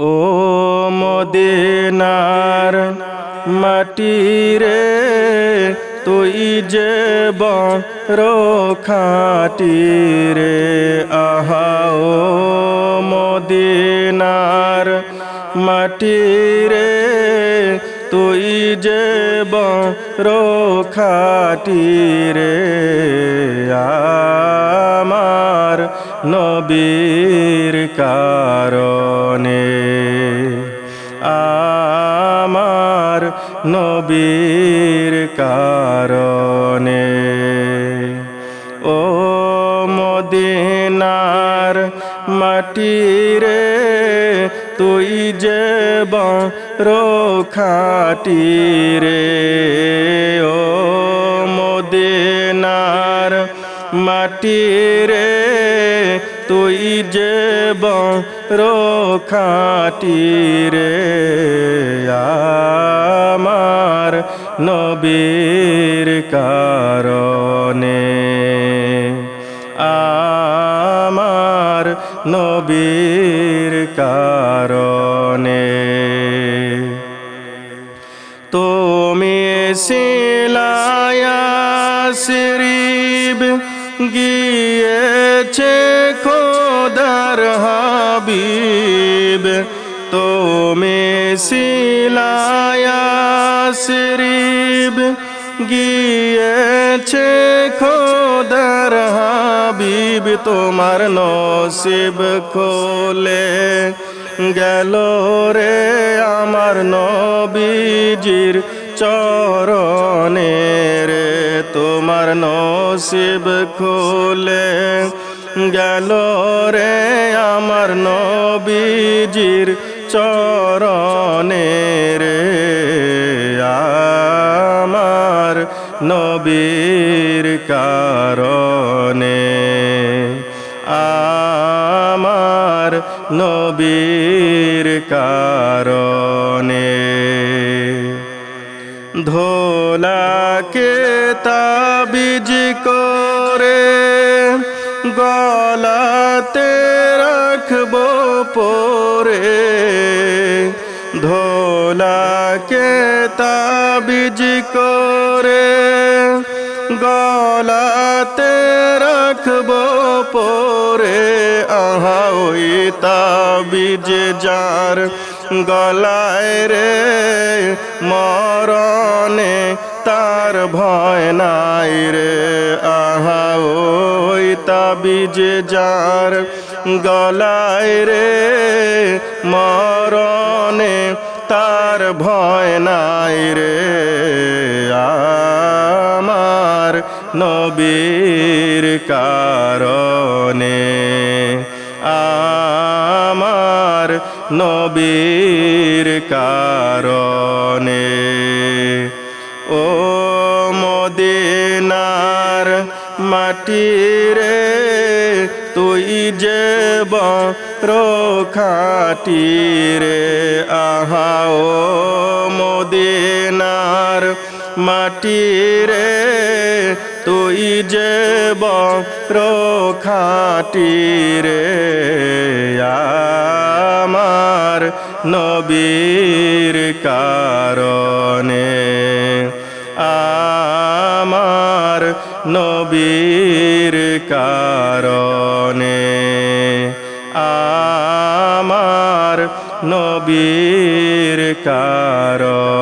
ও মদিনার মাটি রে, তুই যে বড় খাঁটি রে। আহা ও মদিনার মাটি রে, তুই যে বড় খাঁটি রে। আমার নবীর কারণে, আমার নবীর কারণে। ও মদিনার মাটি রে, তুই যে বড় খাঁটি রে। ও মদিনার মাটি রে, তুই যে বড় খাঁটি রে। আমার নবীর কারণে, আমার নবীর কারণে। তুমি সিলায়াসরিব গিয়েছে খোদার হাবিব। তুমি সিলায়াসরিব গিয়েছে খোদার হাবিব। তোমার নসিব খোলে গেল রে আমার নবীজির চরণে রে। তোমার নসিব খুলে গেল রে আমার নবীজির চরণে রে। আমার নবীর কারণে, আমার নবীর কারণে। ধোলাকে তাবিজ করে গলাতে রাখবো পরে। ধোলাকে তাবিজ করে গলাতে রাখবো পরে। আহা ওই তাবিজ যার গলায় রে, মরণে তার ভয় নাই রে। আহা ওই তাবিজ যার গলায় রে, মরণে তার ভয় নাই রে। আমার নবীর কারণে, আমার নবীর কারণে। ও মদিনার মাটি রে, তুই যে বড় খাঁটি রে। আহা ও মদিনার মাটি রে, তুই যে বড় খাঁটি রে। আমার নবীর কারণে, আমার নবীর কারণে, আমার নবীর কারণে।